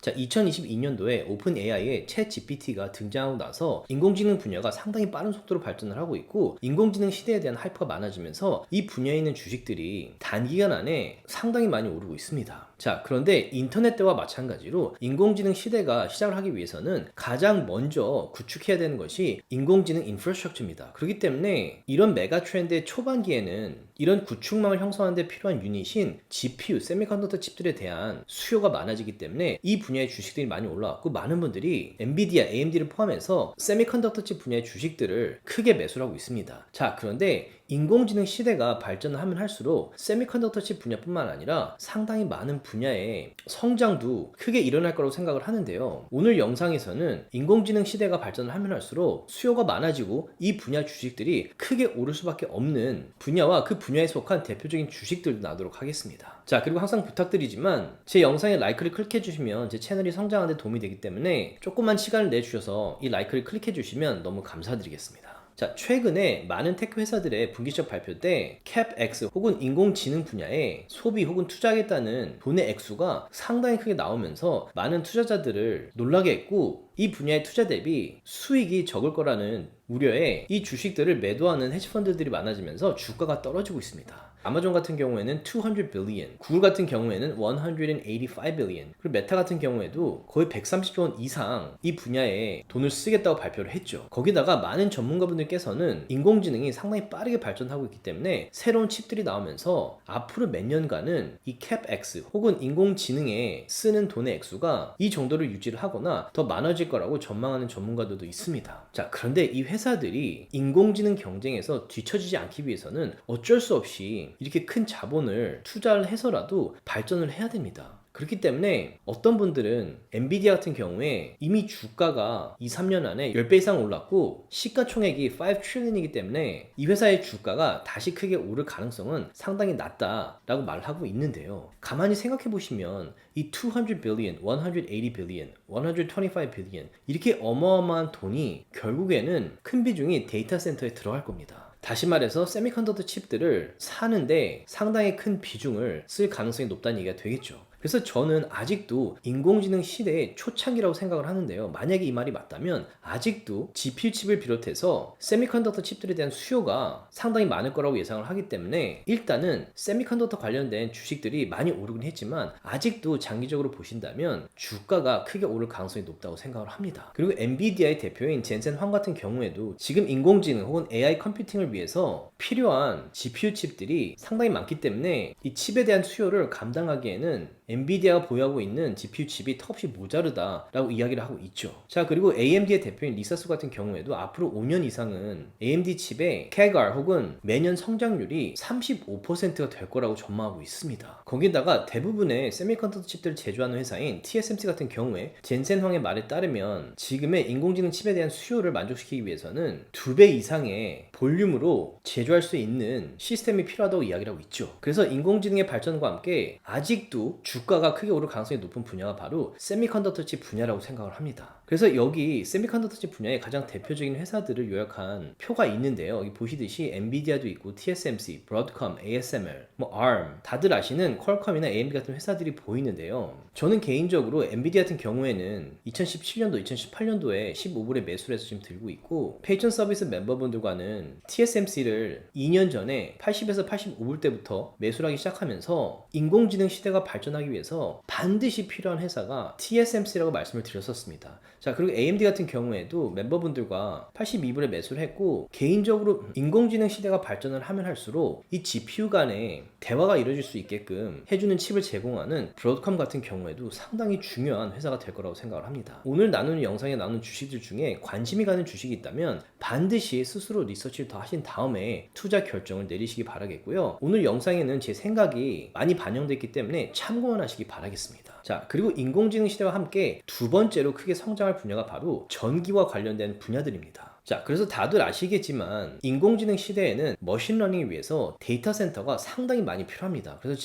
자, 2022년도에 오픈 AI의 챗 GPT가 등장하고 나서 인공지능 분야가 상당히 빠른 속도로 발전을 하고 있고, 인공지능 시대에 대한 하이퍼가 많아지면서 이 분야에 있는 주식들이 단기간 안에 상당히 많이 오르고 있습니다. 자, 그런데 인터넷 때와 마찬가지로 인공지능 시대가 시작을 하기 위해서는 가장 먼저 구축해야 되는 것이 인공지능 인프라스트럭처입니다. 그렇기 때문에 이런 메가 트렌드의 초반기에는 이런 구축망을 형성하는 데 필요한 유닛인 GPU, 세미컨덕터 칩들에 대한 수요가 많아지기 때문에 이 분야의 주식들이 많이 올라왔고, 많은 분들이 엔비디아, AMD를 포함해서 세미컨덕터 칩 분야의 주식들을 크게 매수를 하고 있습니다. 자, 그런데 인공지능 시대가 발전을 하면 할수록 세미컨덕터 칩 분야뿐만 아니라 상당히 많은 분야의 성장도 크게 일어날 거라고 생각을 하는데요. 오늘 영상에서는 인공지능 시대가 발전을 하면 할수록 수요가 많아지고 이 분야 주식들이 크게 오를 수밖에 없는 분야와 그 분야에 속한 대표적인 주식들도 나도록 하겠습니다. 자, 그리고 항상 부탁드리지만 제 영상에 라이크를 클릭해 주시면 제 채널이 성장하는 데 도움이 되기 때문에 조금만 시간을 내주셔서 이 라이크를 클릭해 주시면 너무 감사드리겠습니다. 자, 최근에 많은 테크 회사들의 분기점 발표 때 CapEx 혹은 인공지능 분야에 소비 혹은 투자하겠다는 돈의 액수가 상당히 크게 나오면서 많은 투자자들을 놀라게 했고, 이 분야의 투자 대비 수익이 적을 거라는 우려에 이 주식들을 매도하는 헤지펀드들이 많아지면서 주가가 떨어지고 있습니다. 아마존 같은 경우에는 200 빌리언, 구글 같은 경우에는 185 빌리언, 그리고 메타 같은 경우에도 거의 130조 원 이상 이 분야에 돈을 쓰겠다고 발표를 했죠. 거기다가 많은 전문가분들께서는 인공지능이 상당히 빠르게 발전하고 있기 때문에 새로운 칩들이 나오면서 앞으로 몇 년간은 이 CapEx 혹은 인공지능에 쓰는 돈의 액수가 이 정도를 유지를 하거나 더 많아질 거라고 전망하는 전문가들도 있습니다. 자, 그런데 이 회사들이 인공지능 경쟁에서 뒤처지지 않기 위해서는 어쩔 수 없이 이렇게 큰 자본을 투자를 해서라도 발전을 해야 됩니다. 그렇기 때문에 어떤 분들은 엔비디아 같은 경우에 이미 주가가 2-3년 안에 10배 이상 올랐고 시가총액이 5 트릴리언이기 때문에 이 회사의 주가가 다시 크게 오를 가능성은 상당히 낮다라고 말을 하고 있는데요. 가만히 생각해 보시면 이 200 빌리언, 180 빌리언, 125 빌리언 이렇게 어마어마한 돈이 결국에는 큰 비중이 데이터 센터에 들어갈 겁니다. 다시 말해서 세미컨덕터 칩들을 사는데 상당히 큰 비중을 쓸 가능성이 높다는 얘기가 되겠죠. 그래서 저는 아직도 인공지능 시대의 초창기라고 생각을 하는데요. 만약에 이 말이 맞다면 아직도 GPU 칩을 비롯해서 세미컨덕터 칩들에 대한 수요가 상당히 많을 거라고 예상을 하기 때문에 일단은 세미컨덕터 관련된 주식들이 많이 오르긴 했지만 아직도 장기적으로 보신다면 주가가 크게 오를 가능성이 높다고 생각을 합니다. 그리고 엔비디아의 대표인 젠센 황 같은 경우에도 지금 인공지능 혹은 AI 컴퓨팅을 위해서 필요한 GPU 칩들이 상당히 많기 때문에 이 칩에 대한 수요를 감당하기에는 엔비디아가 보유하고 있는 GPU 칩이 턱없이 모자르다라고 이야기를 하고 있죠. 자, 그리고 AMD의 대표인 리사 수 같은 경우에도 앞으로 5년 이상은 AMD 칩의 CAGR 혹은 매년 성장률이 35%가 될 거라고 전망하고 있습니다. 거기다가 대부분의 세미컨덕터 칩들을 제조하는 회사인 TSMC 같은 경우에 젠센 황의 말에 따르면 지금의 인공지능 칩에 대한 수요를 만족시키기 위해서는 2배 이상의 볼륨으로 제조할 수 있는 시스템이 필요하다고 이야기를 하고 있죠. 그래서 인공지능의 발전과 함께 아직도 주가가 크게 오를 가능성이 높은 분야가 바로 세미컨덕터 칩 분야라고 생각을 합니다. 그래서 여기 세미컨덕터 칩 분야의 가장 대표적인 회사들을 요약한 표가 있는데요. 여기 보시듯이 엔비디아도 있고 TSMC, 브로드컴, ASML, ARM 다들 아시는 퀄컴이나 AMD 같은 회사들이 보이는데요. 저는 개인적으로 엔비디아 같은 경우에는 2017년도, 2018년도에 15불에 매수를 해서 지금 들고 있고, 페이천 서비스 멤버분들과는 TSMC를 2년 전에 80에서 85불 때부터 매수를 하기 시작하면서 인공지능 시대가 발전하기 위해서 반드시 필요한 회사가 TSMC라고 말씀을 드렸었습니다. 자, 그리고 AMD 같은 경우에도 멤버분들과 82불에 매수를 했고, 개인적으로 인공지능 시대가 발전을 하면 할수록 이 GPU 간에 대화가 이루어질 수 있게끔 해주는 칩을 제공하는 브로드컴 같은 경우에도 상당히 중요한 회사가 될 거라고 생각을 합니다. 오늘 나누는 영상에 나오는 주식들 중에 관심이 가는 주식이 있다면 반드시 스스로 리서치를 더 하신 다음에 투자 결정을 내리시기 바라겠고요. 오늘 영상에는 제 생각이 많이 반영됐기 때문에 참고만 하시기 바라겠습니다. 자, 그리고 인공지능 시대와 함께 두 번째로 크게 성장할 분야가 바로 전기와 관련된 분야들입니다. 자, 그래서 다들 아시겠지만 인공지능 시대에는 머신러닝을 위해서 데이터 센터가 상당히 많이 필요합니다. 그래서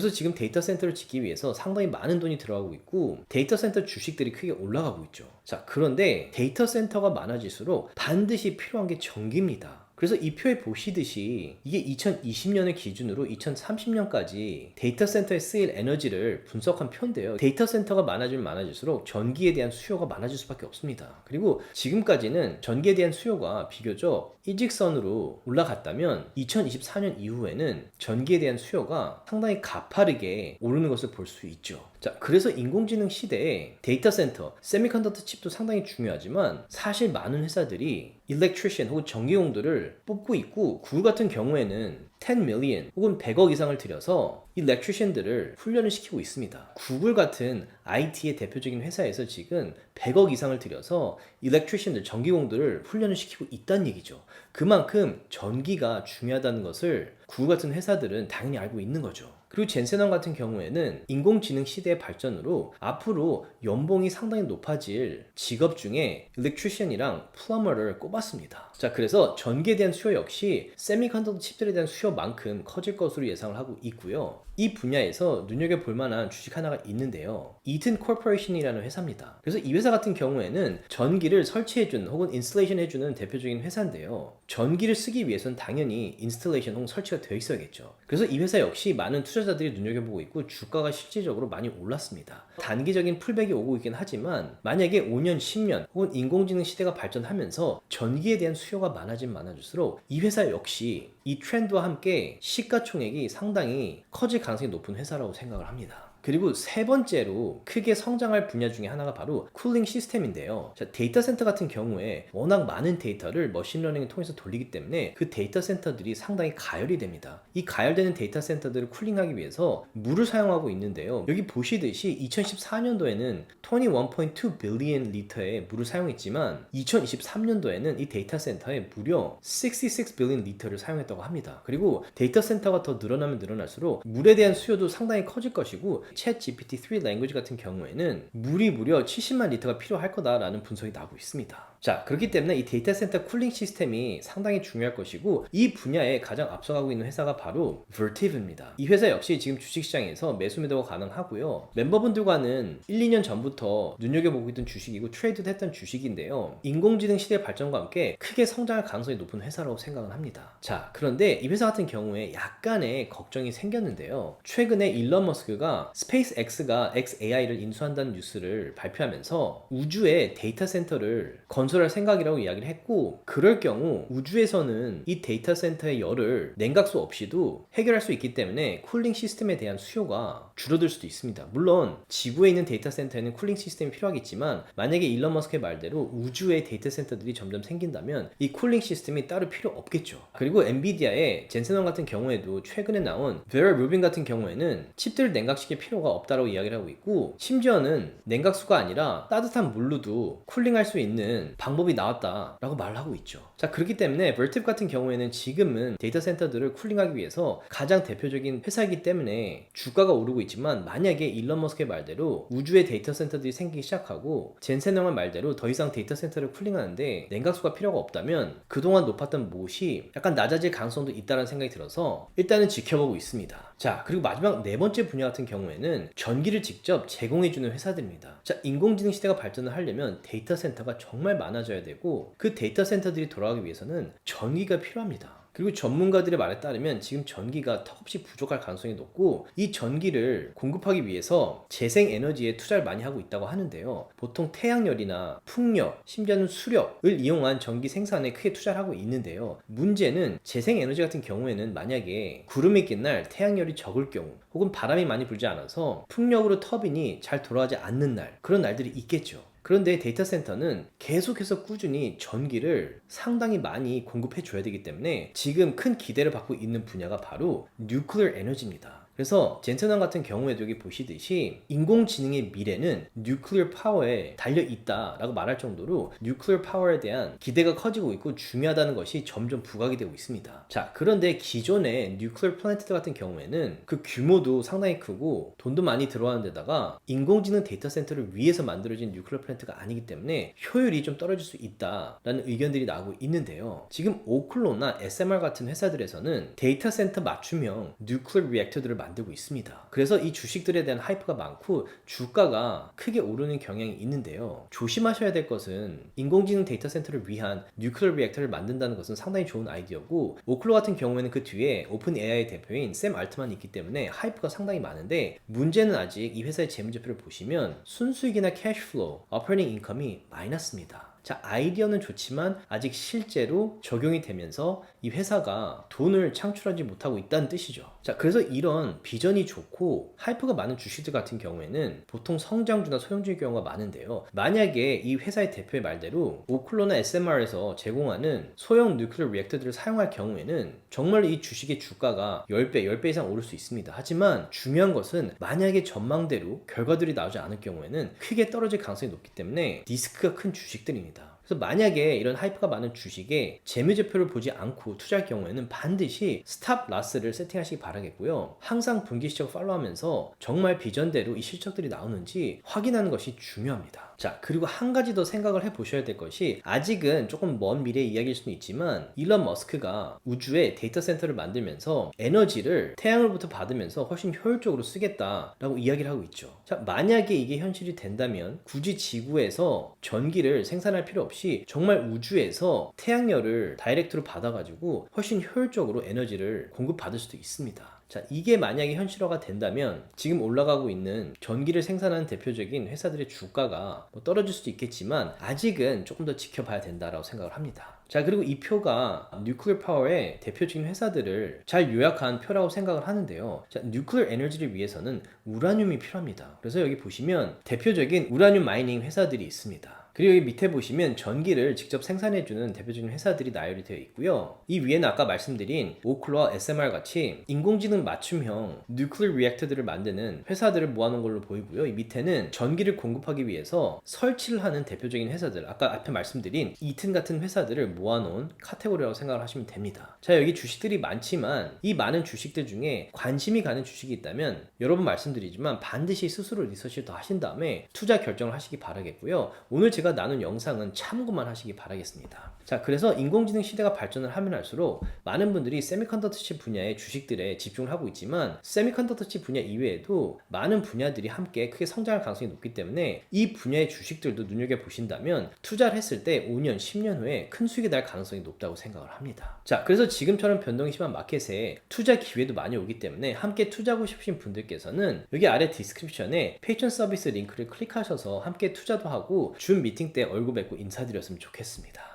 지금 데이터 센터를 짓기 위해서 상당히 많은 돈이 들어가고 있고, 데이터 센터 주식들이 크게 올라가고 있죠. 자, 그런데 데이터 센터가 많아질수록 반드시 필요한 게 전기입니다. 그래서 이 표에 보시듯이 이게 2020년을 기준으로 2030년까지 데이터 센터에 쓰일 에너지를 분석한 표인데요. 데이터 센터가 많아지면 많아질수록 전기에 대한 수요가 많아질 수밖에 없습니다. 그리고 지금까지는 전기에 대한 수요가 비교적 일직선으로 올라갔다면 2024년 이후에는 전기에 대한 수요가 상당히 가파르게 오르는 것을 볼 수 있죠. 자, 그래서 인공지능 시대에 데이터 센터, 세미컨덕터 칩도 상당히 중요하지만 사실 많은 회사들이 일렉트리션 혹은 전기공들을 뽑고 있고 구글 같은 경우에는 10 million 혹은 100억 이상을 들여서 이 일렉트리션들을 훈련을 시키고 있습니다. 구글 같은 IT의 대표적인 회사에서 지금 100억 이상을 들여서 일렉트리션들, 전기공들을 훈련을 시키고 있다는 얘기죠. 그만큼 전기가 중요하다는 것을 구글 같은 회사들은 당연히 알고 있는 거죠. 그리고 젠센원 같은 경우에는 인공지능 시대의 발전으로 앞으로 연봉이 상당히 높아질 직업 중에 일렉트리션이랑 플러머를 꼽았습니다. 자, 그래서 전기에 대한 수요 역시 세미컨덕터 칩들에 대한 수요만큼 커질 것으로 예상을 하고 있고요. 이 분야에서 눈여겨볼 만한 주식 하나가 있는데요. 이튼 코퍼레이션이라는 회사입니다. 그래서 이 회사 같은 경우에는 전기를 설치해주는 혹은 인스톨레이션 해주는 대표적인 회사인데요. 전기를 쓰기 위해서는 당연히 인스톨레이션 혹은 설치가 되어 있어야겠죠. 그래서 이 회사 역시 많은 투자자들이 눈여겨보고 있고 주가가 실질적으로 많이 올랐습니다. 단기적인 풀백이 오고 있긴 하지만 만약에 5년, 10년 혹은 인공지능 시대가 발전하면서 전기에 대한 수요가 많아질수록 이 회사 역시 이 트렌드와 함께 시가총액이 상당히 커질 가능성이 높은 회사라고 생각을 합니다. 그리고 세 번째로 크게 성장할 분야 중에 하나가 바로 쿨링 시스템인데요. 자, 데이터 센터 같은 경우에 워낙 많은 데이터를 머신러닝을 통해서 돌리기 때문에 그 데이터 센터들이 상당히 가열이 됩니다. 이 가열되는 데이터 센터들을 쿨링하기 위해서 물을 사용하고 있는데요. 여기 보시듯이 2014년도에는 21.2 빌리언 리터의 물을 사용했지만 2023년도에는 이 데이터 센터에 무려 66 빌리언 리터를 사용했다고 합니다. 그리고 데이터 센터가 더 늘어나면 늘어날수록 물에 대한 수요도 상당히 커질 것이고 챗 GPT-3 랭귀지 같은 경우에는 물이 무려 70만 리터가 필요할 거다라는 분석이 나오고 있습니다. 자, 그렇기 때문에 이 데이터 센터 쿨링 시스템이 상당히 중요할 것이고 이 분야에 가장 앞서가고 있는 회사가 바로 Vertiv입니다. 이 회사 역시 지금 주식시장에서 매수 매도가 가능하고요. 멤버분들과는 1, 2년 전부터 눈여겨보고 있던 주식이고 트레이드도 했던 주식인데요. 인공지능 시대 발전과 함께 크게 성장할 가능성이 높은 회사라고 생각을 합니다. 자, 그런데 이 회사 같은 경우에 약간의 걱정이 생겼는데요. 최근에 일론 머스크가 스페이스X가 xAI를 인수한다는 뉴스를 발표하면서 우주에 데이터 센터를 건설할 생각이라고 이야기를 했고, 그럴 경우 우주에서는 이 데이터 센터의 열을 냉각수 없이도 해결할 수 있기 때문에 쿨링 시스템에 대한 수요가 줄어들 수도 있습니다. 물론 지구에 있는 데이터 센터에는 쿨링 시스템이 필요하겠지만 만약에 일론 머스크의 말대로 우주의 데이터 센터들이 점점 생긴다면 이 쿨링 시스템이 따로 필요 없겠죠. 그리고 엔비디아의 젠센원 같은 경우에도 최근에 나온 베라 루빈 같은 경우에는 칩들을 냉각시킬 필요가 없다고 이야기를 하고 있고, 심지어는 냉각수가 아니라 따뜻한 물로도 쿨링할 수 있는 방법이 나왔다라고 말을 하고 있죠. 자, 그렇기 때문에 Vertiv 같은 경우에는 지금은 데이터 센터들을 쿨링하기 위해서 가장 대표적인 회사이기 때문에 주가가 오르고 있지만, 만약에 일론 머스크의 말대로 우주에 데이터 센터들이 생기기 시작하고 젠센형의 말대로 더 이상 데이터 센터를 쿨링하는데 냉각수가 필요가 없다면 그동안 높았던 못이 약간 낮아질 가능성도 있다는 생각이 들어서 일단은 지켜보고 있습니다. 자, 그리고 마지막 네 번째 분야 같은 경우에는 전기를 직접 제공해주는 회사들입니다. 자, 인공지능 시대가 발전을 하려면 데이터 센터가 정말 많아져야 되고 그 데이터 센터들이 돌아가기 위해서는 전기가 필요합니다. 그리고 전문가들의 말에 따르면 지금 전기가 턱없이 부족할 가능성이 높고, 이 전기를 공급하기 위해서 재생에너지에 투자를 많이 하고 있다고 하는데요. 보통 태양열이나 풍력, 심지어는 수력을 이용한 전기 생산에 크게 투자를 하고 있는데요. 문제는 재생에너지 같은 경우에는 만약에 구름이 낀 날 태양열이 적을 경우, 혹은 바람이 많이 불지 않아서 풍력으로 터빈이 잘 돌아가지 않는 날, 그런 날들이 있겠죠. 그런데 데이터 센터는 계속해서 꾸준히 전기를 상당히 많이 공급해 줘야 되기 때문에 지금 큰 기대를 받고 있는 분야가 바로 뉴클리어 에너지입니다. 그래서 젠센원 같은 경우에도 여기 보시듯이 인공지능의 미래는 뉴클리어 파워에 달려있다라고 말할 정도로 뉴클리어 파워에 대한 기대가 커지고 있고 중요하다는 것이 점점 부각이 되고 있습니다. 자, 그런데 기존의 뉴클리어 플랜트 같은 경우에는 그 규모도 상당히 크고 돈도 많이 들어가는 데다가 인공지능 데이터 센터를 위해서 만들어진 뉴클리어 플랜트가 아니기 때문에 효율이 좀 떨어질 수 있다라는 의견들이 나오고 있는데요. 지금 오클로나 SMR 같은 회사들에서는 데이터 센터 맞춤형 뉴클리어 리액터들을 만들고 있습니다. 그래서 이 주식들에 대한 하이프가 많고 주가가 크게 오르는 경향이 있는데요. 조심하셔야 될 것은 인공지능 데이터 센터를 위한 뉴클리어 리액터를 만든다는 것은 상당히 좋은 아이디어고, 오클로 같은 경우에는 그 뒤에 오픈 AI 대표인 샘 알트만이 있기 때문에 하이프가 상당히 많은데, 문제는 아직 이 회사의 재무제표를 보시면 순수익이나 캐시플로우, 오퍼레이팅 인컴이 마이너스입니다. 자, 아이디어는 좋지만 아직 실제로 적용이 되면서 이 회사가 돈을 창출하지 못하고 있다는 뜻이죠. 자, 그래서 이런 비전이 좋고 하이프가 많은 주식들 같은 경우에는 보통 성장주나 소형주의 경우가 많은데요. 만약에 이 회사의 대표의 말대로 오클로나 SMR에서 제공하는 소형 뉴클리어 리액터들을 사용할 경우에는 정말 이 주식의 주가가 10배 이상 오를 수 있습니다. 하지만 중요한 것은 만약에 전망대로 결과들이 나오지 않을 경우에는 크게 떨어질 가능성이 높기 때문에 리스크가 큰 주식들입니다. 그래서 만약에 이런 하이프가 많은 주식에 재무제표를 보지 않고 투자할 경우에는 반드시 스탑 라스를 세팅하시기 바라겠고요. 항상 분기 실적 팔로우하면서 정말 비전대로 이 실적들이 나오는지 확인하는 것이 중요합니다. 자, 그리고 한 가지 더 생각을 해보셔야 될 것이, 아직은 조금 먼 미래 이야기일 수는 있지만 일론 머스크가 우주에 데이터 센터를 만들면서 에너지를 태양으로부터 받으면서 훨씬 효율적으로 쓰겠다라고 이야기를 하고 있죠. 자, 만약에 이게 현실이 된다면 굳이 지구에서 전기를 생산할 필요 없이 정말 우주에서 태양열을 다이렉트로 받아가지고 훨씬 효율적으로 에너지를 공급받을 수도 있습니다. 자, 이게 만약에 현실화가 된다면 지금 올라가고 있는 전기를 생산하는 대표적인 회사들의 주가가 떨어질 수도 있겠지만 아직은 조금 더 지켜봐야 된다라고 생각을 합니다. 자, 그리고 이 표가 뉴클리어 파워의 대표적인 회사들을 잘 요약한 표라고 생각을 하는데요. 자, 뉴클리어 에너지를 위해서는 우라늄이 필요합니다. 그래서 여기 보시면 대표적인 우라늄 마이닝 회사들이 있습니다. 그리고 여기 밑에 보시면 전기를 직접 생산해주는 대표적인 회사들이 나열이 되어 있고요. 이 위에는 아까 말씀드린 오클로와 SMR 같이 인공지능 맞춤형 뉴클리어 리액터들을 만드는 회사들을 모아놓은 걸로 보이고요. 이 밑에는 전기를 공급하기 위해서 설치를 하는 대표적인 회사들, 아까 앞에 말씀드린 이튼 같은 회사들을 모아놓은 카테고리라고 생각을 하시면 됩니다. 자, 여기 주식들이 많지만 이 많은 주식들 중에 관심이 가는 주식이 있다면 여러 번 말씀드리지만 반드시 스스로 리서치를 더 하신 다음에 투자 결정을 하시기 바라겠고요. 오늘 제가 나눈 영상은 참고만 하시기 바라겠습니다. 자, 그래서 인공지능 시대가 발전을 하면 할수록 많은 분들이 세미컨덕터 칩 분야의 주식들에 집중을 하고 있지만 세미컨덕터 칩 분야 이외에도 많은 분야들이 함께 크게 성장할 가능성이 높기 때문에 이 분야의 주식들도 눈여겨보신다면 투자를 했을 때 5년, 10년 후에 큰 수익이 날 가능성이 높다고 생각을 합니다. 자, 그래서 지금처럼 변동이 심한 마켓에 투자 기회도 많이 오기 때문에 함께 투자하고 싶으신 분들께서는 여기 아래 디스크립션에 페이트론 서비스 링크를 클릭하셔서 함께 투자도 하고 줌 미팅 때 얼굴 뵙고 인사드렸으면 좋겠습니다.